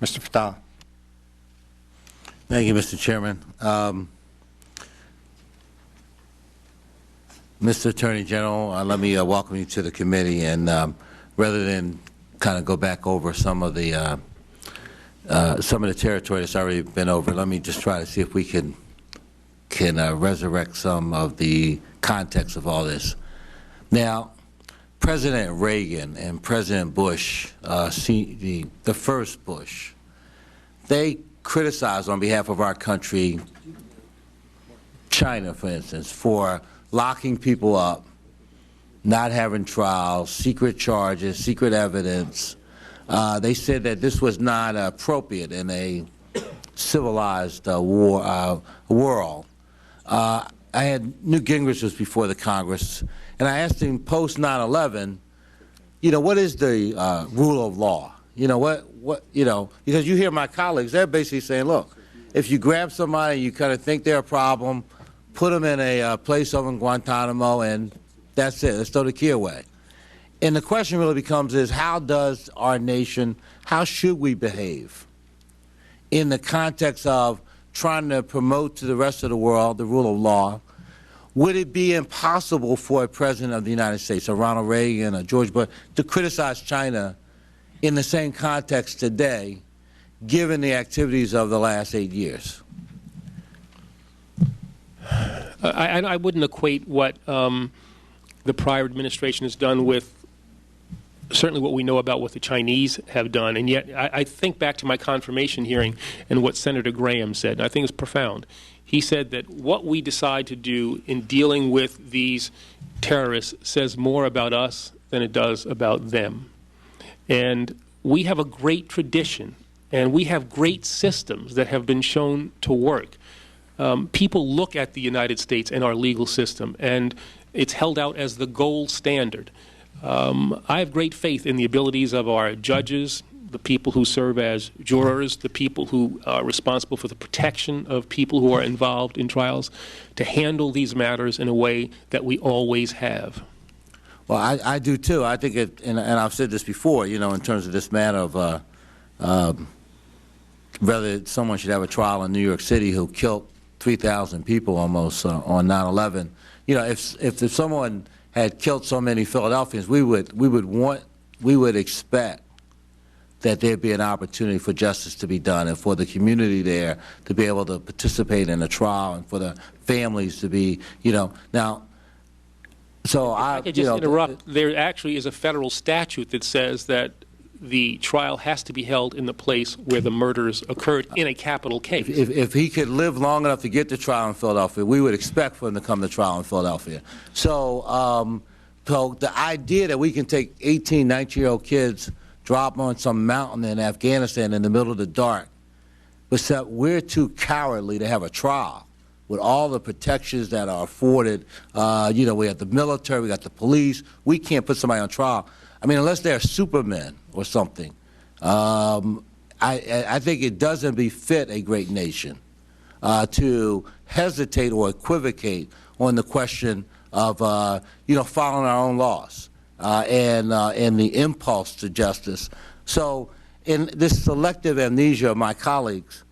Mr. Fattah. Thank you, Mr. Chairman. Mr. Attorney General, let me welcome you to the committee. And rather than kind of go back over some of the territory that's already been over, let me just try to see if we can resurrect some of the context of all this. Now, President Reagan and President Bush, the first Bush, they criticized on behalf of our country China, for instance, for locking people up, not having trials, secret charges, secret evidence. They said that this was not appropriate in a civilized world. I had Newt Gingrich was before the Congress, and I asked him post 9/11, what is the rule of law? Because you hear my colleagues, they're basically saying, look, if you grab somebody, you kind of think they're a problem, put them in a place over in Guantanamo, and that's it. Let's throw the key away. And the question really becomes is, how does our nation, how should we behave in the context of trying to promote to the rest of the world the rule of law? Would it be impossible for a president of the United States, a Ronald Reagan, a George Bush, to criticize China in the same context today, given the activities of the last 8 years? I wouldn't equate what the prior administration has done with certainly what we know about what the Chinese have done. And yet I think back to my confirmation hearing and what Senator Graham said, and I think it's profound. He said that what we decide to do in dealing with these terrorists says more about us than it does about them. And we have a great tradition, and we have great systems that have been shown to work. People look at the United States and our legal system, and it's held out as the gold standard. I have great faith in the abilities of our judges, the people who serve as jurors, the people who are responsible for the protection of people who are involved in trials, to handle these matters in a way that we always have. Well, I do too. I think it, and I've said this before, in terms of this matter of whether someone should have a trial in New York City who killed 3,000 people almost on 9/11. If someone had killed so many Philadelphians, we would expect that there'd be an opportunity for justice to be done and for the community there to be able to participate in a trial and for the families to be, now. So I could just interrupt. There actually is a federal statute that says that the trial has to be held in the place where the murders occurred in a capital case. If he could live long enough to get to trial in Philadelphia, we would expect for him to come to trial in Philadelphia. So, so the idea that we can take 18, 19-year-old kids, drop them on some mountain in Afghanistan in the middle of the dark, except we're too cowardly to have a trial with all the protections that are afforded. We have the military, we got the police. We can't put somebody on trial. I mean, unless they're supermen or something. I think it doesn't befit a great nation to hesitate or equivocate on the question of, following our own laws and the impulse to justice. So in this selective amnesia of my colleagues,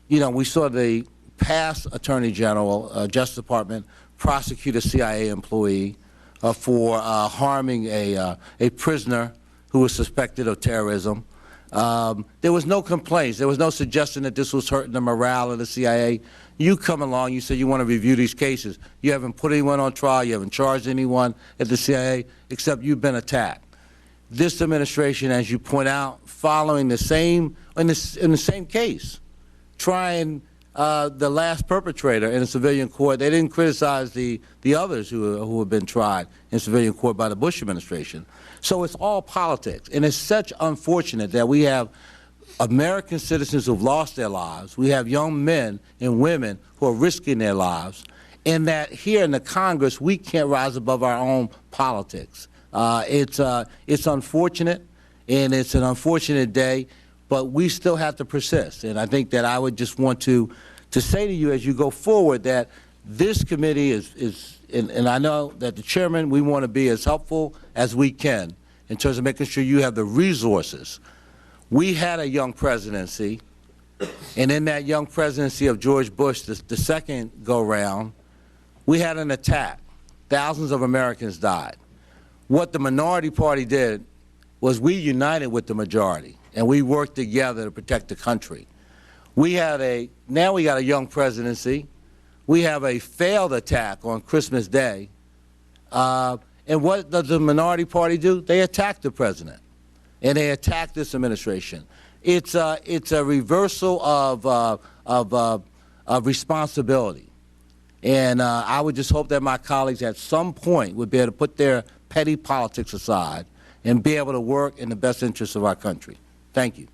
we saw the past Attorney General, Justice Department, prosecute a CIA employee for harming a prisoner who was suspected of terrorism. There was no complaints. There was no suggestion that this was hurting the morale of the CIA. You come along, you say you want to review these cases. You haven't put anyone on trial. You haven't charged anyone at the CIA, except you've been attacked. This administration, as you point out, following the same, in the same case, trying the last perpetrator in a civilian court. They didn't criticize the others who have been tried in civilian court by the Bush administration. So it's all politics, and it's such unfortunate that we have American citizens who've lost their lives. We have young men and women who are risking their lives, and that here in the Congress we can't rise above our own politics. It's unfortunate, and it's an unfortunate day, but we still have to persist. And I think that I would just want to say to you as you go forward that this committee and I know that the chairman, we want to be as helpful as we can in terms of making sure you have the resources. We had a young presidency, and in that young presidency of George Bush, the second go-round, we had an attack. Thousands of Americans died. What the minority party did was we united with the majority, and we worked together to protect the country. Now we got a young presidency. We have a failed attack on Christmas Day. And what does the minority party do? They attack the president, and they attack this administration. It's a reversal of responsibility. And I would just hope that my colleagues at some point would be able to put their petty politics aside and be able to work in the best interests of our country. Thank you.